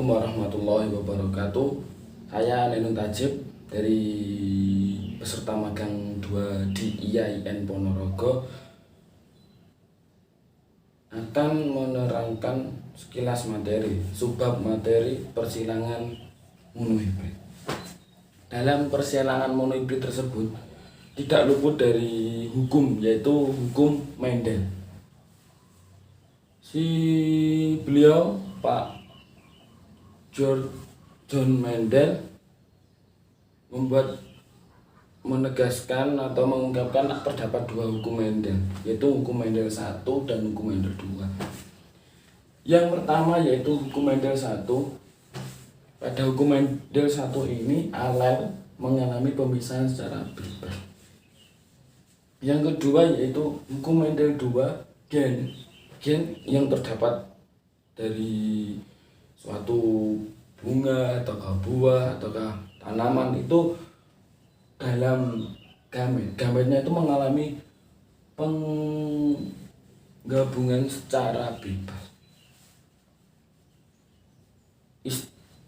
Assalamualaikum warahmatullahi wabarakatuh. Saya Nenun Tajib dari peserta magang 2 di IAIN Ponorogo akan menerangkan sekilas materi, subbab materi persilangan monohibrid. Dalam persilangan monohibrid tersebut tidak luput dari hukum, yaitu hukum Mendel. Beliau Pak John Mendel menegaskan atau mengungkapkan terdapat 2 hukum Mendel, yaitu hukum Mendel 1 dan hukum Mendel 2. Yang pertama yaitu hukum Mendel 1. Pada hukum Mendel 1 ini alel mengalami pemisahan secara bebas. Yang kedua yaitu hukum Mendel 2, gen yang terdapat dari suatu bunga ataukah buah ataukah tanaman itu dalam gametnya itu mengalami penggabungan secara bebas.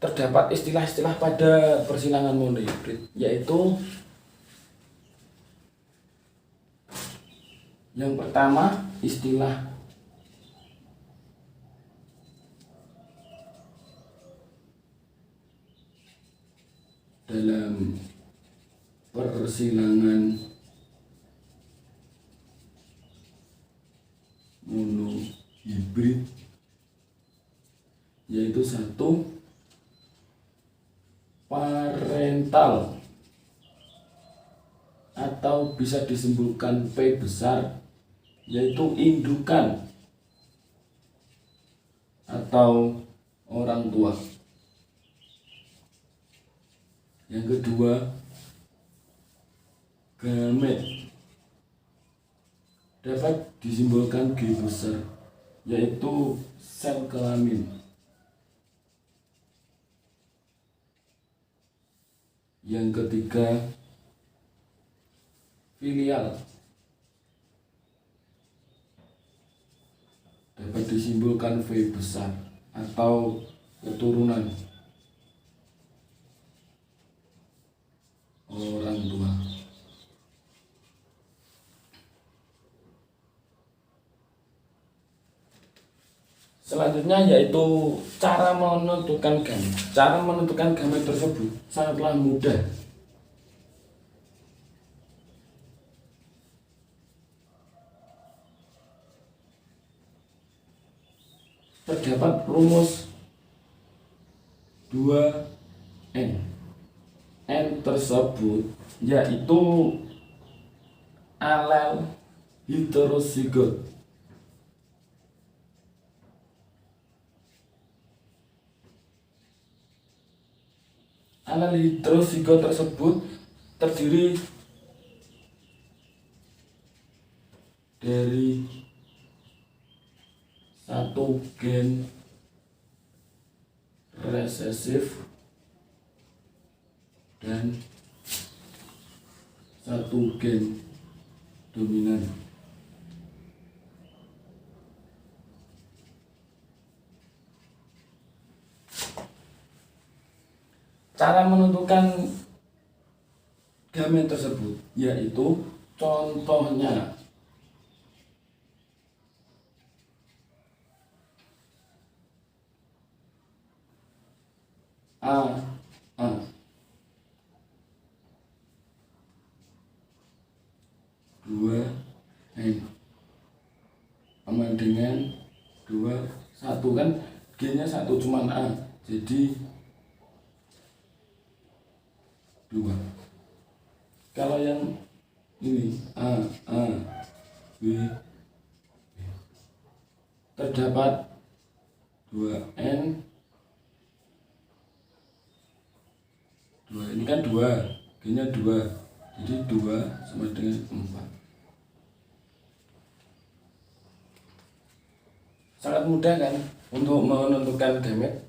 Terdapat istilah-istilah pada persilangan monohibrid, yaitu yang pertama istilah dalam persilangan monohibrid, yaitu 1 parental atau bisa disimpulkan P besar, yaitu indukan atau orang tua. Yang kedua gamet dapat disimbolkan G besar, yaitu sel kelamin. Yang ketiga filial dapat disimbolkan V besar atau keturunan orang tua. Selanjutnya yaitu cara menentukan gamet. Cara menentukan gamet tersebut sangatlah mudah. Terdapat rumus 2N. N tersebut yaitu alel heterozigot. Alel heterozigot tersebut terdiri dari 1 gen resesif dan 1 gen dominan. Cara menentukan gamet tersebut yaitu contohnya A 2 N sama dengan 2 1 kan G nya 1 cuman A, jadi 2. Kalau yang ini A B terdapat 2N 2, ini kan 2, G nya 2, jadi 2 sama dengan 4. Sangat mudah kan untuk menentukan gamet.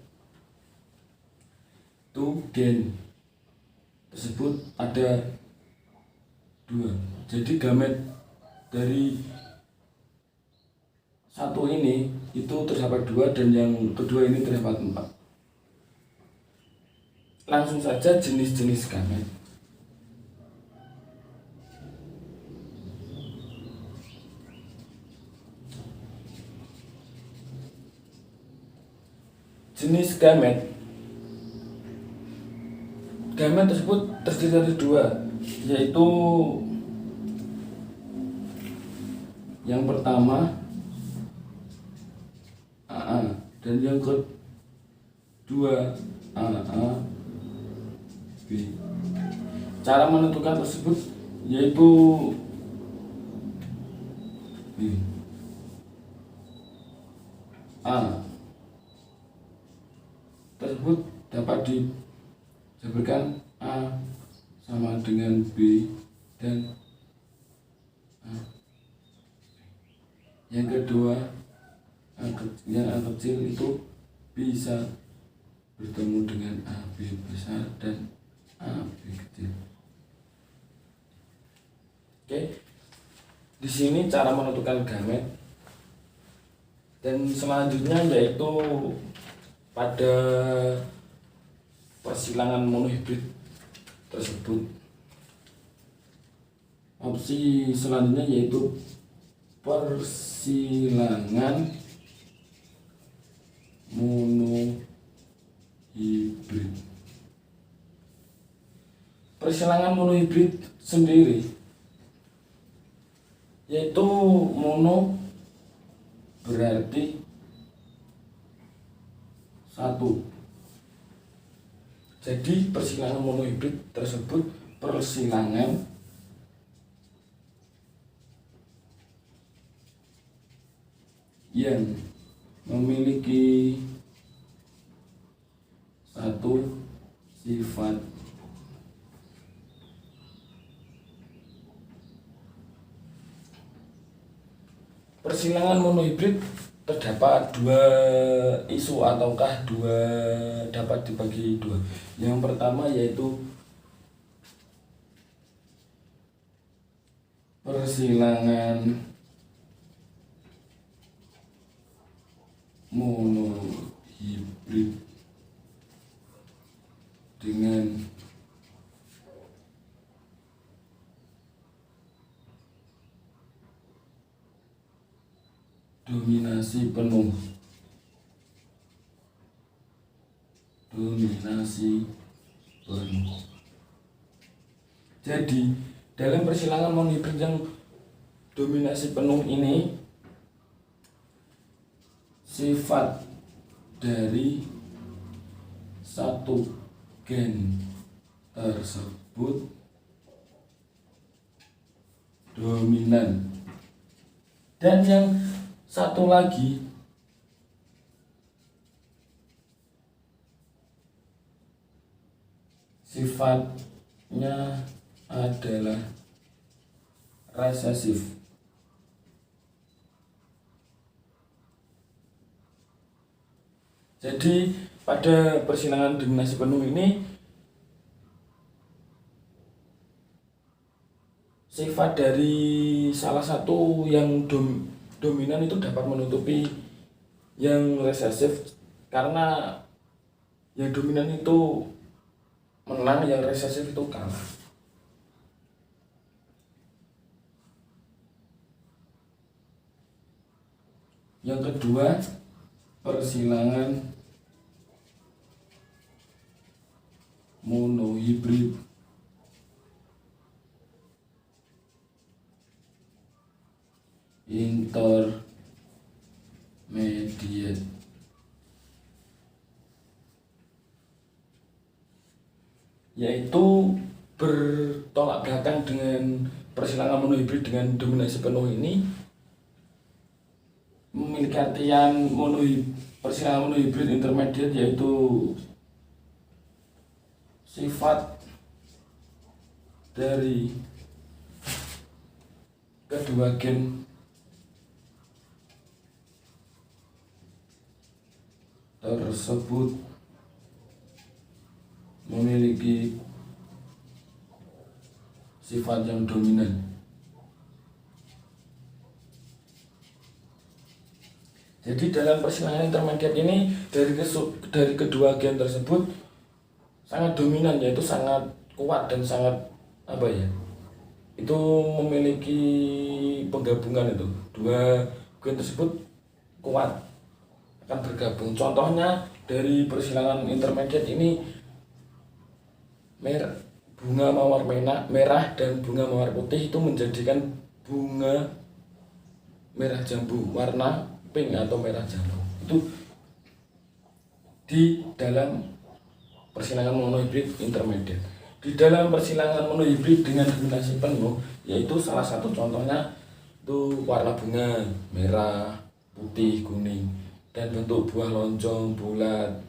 Itu gen tersebut ada 2, jadi gamet dari 1 ini itu terdapat 2 dan yang kedua ini terdapat 4. langsung saja jenis-jenis gamet. Jenis gamet tersebut terdiri dari dua, yaitu yang pertama AA dan yang kedua AA B. Cara menentukan tersebut yaitu B. A tersebut dapat dijabarkan A sama dengan B dan A. Yang kedua, yang A kecil itu bisa bertemu dengan AB besar dan AB kecil. Oke, di sini cara menentukan gamet. Dan selanjutnya yaitu pada persilangan monohibrid tersebut. Opsi selanjutnya yaitu persilangan monohibrid. Persilangan monohibrid sendiri yaitu mono berarti satu. Jadi persilangan monohibrid tersebut persilangan yang memiliki satu sifat persilangan monohibrid. Terdapat dua isu ataukah dapat dibagi dua. Yang pertama yaitu persilangan monohibrid dengan dominasi penuh. Jadi dalam persilangan monohibrid yang dominasi penuh ini, sifat dari satu gen tersebut dominan, dan yang satu lagi sifatnya adalah resesif. Jadi pada persilangan dominasi penuh ini sifat dari salah satu yang dominan itu dapat menutupi yang resesif, karena yang dominan itu menang, yang resesif itu kalah. Yang kedua, persilangan monohibrid intermediate. Yaitu bertolak belakang dengan persilangan monohibrid dengan dominasi penuh ini, memiliki artian persilangan monohibrid intermediate, yaitu sifat dari kedua gen tersebut memiliki sifat yang dominan. Jadi dalam persilangan intermediate ini dari kedua gen tersebut sangat dominan, yaitu sangat kuat dan sangat itu memiliki penggabungan, itu dua gen tersebut kuat akan bergabung. Contohnya dari persilangan intermediate ini, bunga mawar merah dan bunga mawar putih itu menjadikan bunga merah jambu warna pink atau merah jambu. Itu di dalam persilangan monohibrid intermediate. Di dalam persilangan monohibrid dengan dominasi penuh, yaitu salah satu contohnya itu warna bunga merah, putih, kuning, dan bentuk buah lonjong bulat.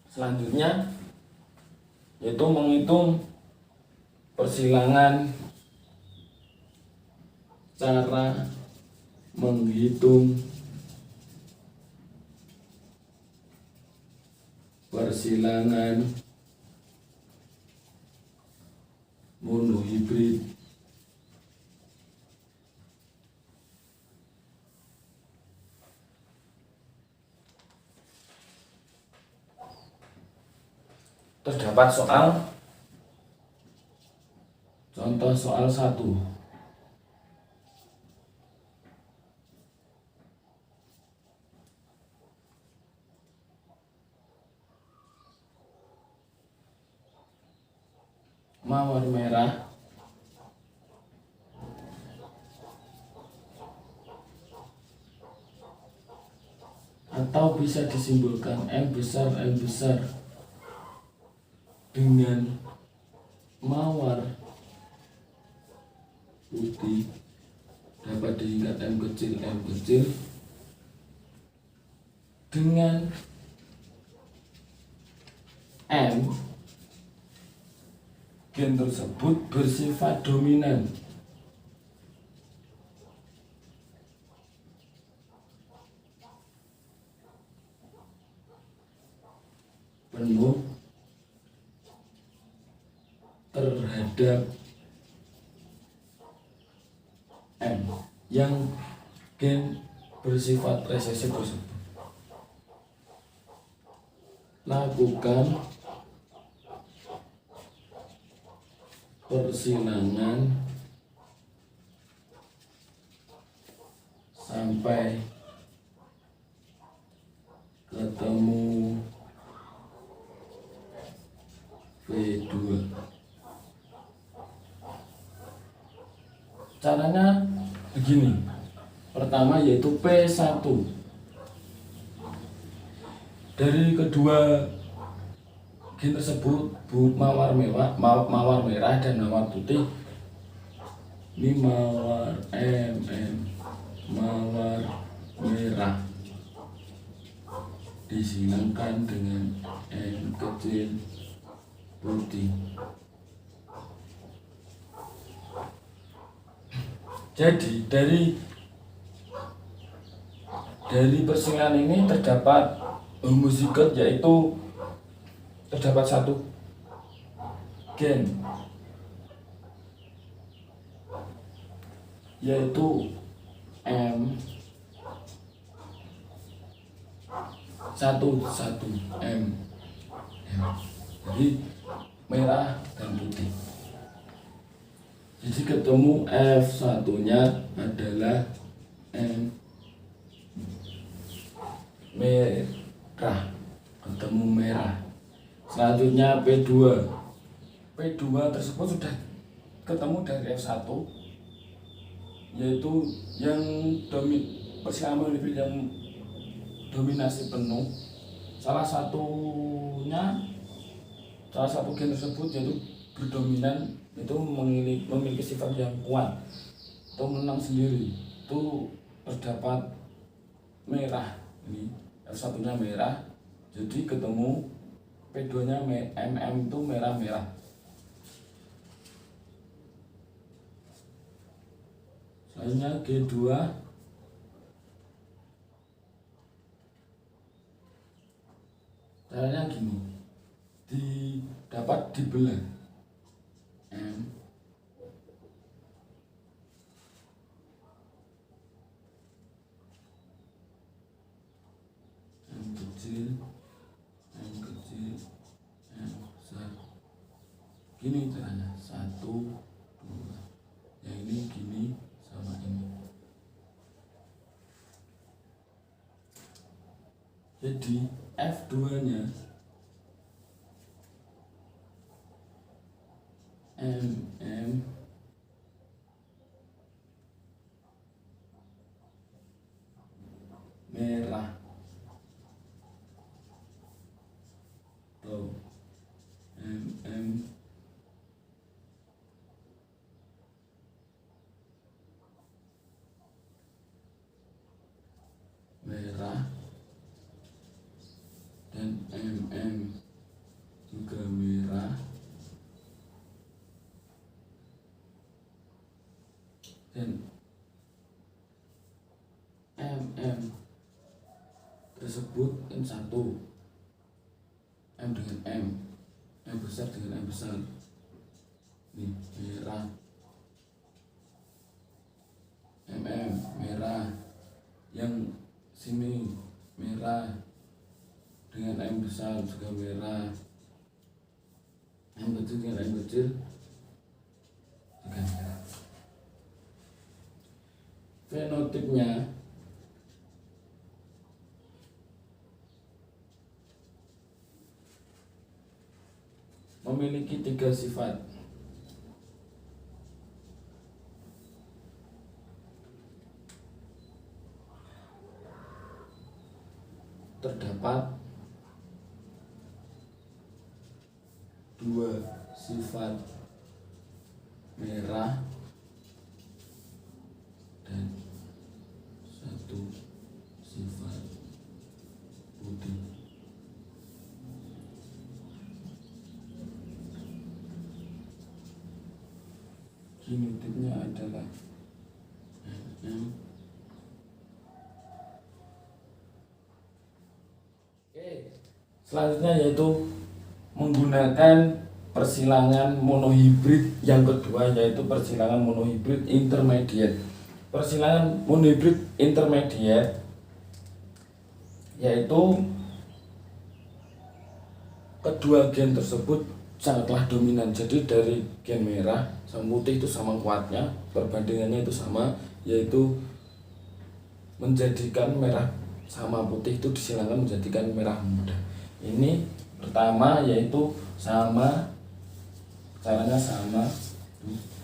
Selanjutnya yaitu menghitung persilangan, cara menghitung persilangan monohibrid terdapat contoh soal 1. Mawar merah atau bisa disimbolkan M besar dengan mawar putih dapat disingkat M kecil dengan M gen tersebut bersifat dominan. Penuh terhadap M yang gen bersifat resesif tersebut. Lakukan persilangan sampai ketemu V2. Caranya begini. Pertama yaitu P1. Dari kedua gen tersebut, mawar merah dan mawar putih, ini mawar mawar merah disilangkan dengan M kecil putih. Jadi dari persilangan ini terdapat homozigot, yaitu terdapat satu gen, yaitu M satu M. Jadi merah dan putih. Jadi ketemu F1 nya adalah M merah, ketemu merah. Selanjutnya P2 tersebut sudah ketemu dari F1, yaitu yang persilangan monohibrid yang dominasi penuh. Salah satu gen tersebut yaitu berdominan, itu memiliki sifat yang kuat atau menang sendiri. Itu terdapat merah, ini F1 nya merah, jadi ketemu P2 nya MM itu merah-merah. Selanjutnya G2 caranya gini, dapat dibelah M kecil Gini caranya, 1, 2. Yang ini gini sama ini. Jadi F2 nya MM merah atau MM merah dan MM juga merah dan MM tersebut M1, M dengan M besar dengan M besar. Nih merah, MM merah, yang sini merah dengan M besar juga merah, M kecil dengan M kecil juga merah. Fenotipnya memiliki 3 sifat. Terdapat 2 sifat merah dan 1 sifat putih. Genotipnya adalah selanjutnya yaitu menggunakan persilangan monohibrid yang kedua, yaitu persilangan monohibrid intermediate. Persilangan monohibrid intermediate yaitu kedua gen tersebut sangatlah dominan. Jadi dari gen merah sama putih itu sama kuatnya, perbandingannya itu sama, yaitu menjadikan merah sama putih itu disilangkan menjadikan merah muda. Ini pertama yaitu sama, caranya sama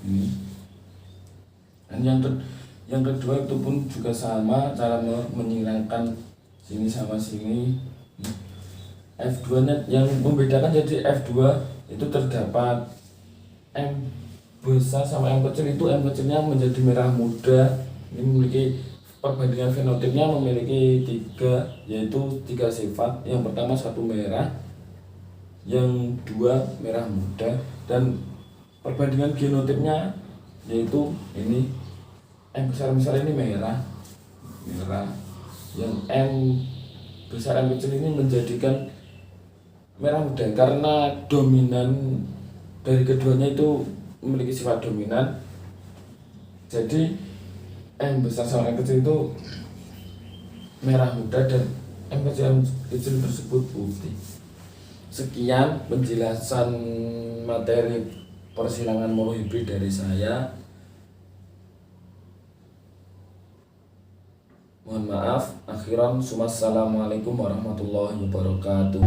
ini. Dan yang kedua itu pun juga sama, cara menyilangkan sini sama sini. F2 nya yang membedakan, jadi F2 itu terdapat M besar sama M kecil, itu M kecilnya menjadi merah muda. Ini memiliki perbandingan fenotipnya memiliki 3, yaitu 3 sifat. Yang pertama 1 merah, yang 2 merah muda, dan perbandingan genotipnya yaitu ini M besar ini merah, yang M besar M kecil ini menjadikan merah muda karena dominan dari keduanya itu memiliki sifat dominan. Jadi M besar sama M kecil itu merah muda dan M kecil tersebut putih. Sekian penjelasan materi persilangan monohibrid dari saya. Mohon maaf, akhiran, assalamualaikum warahmatullahi wabarakatuh.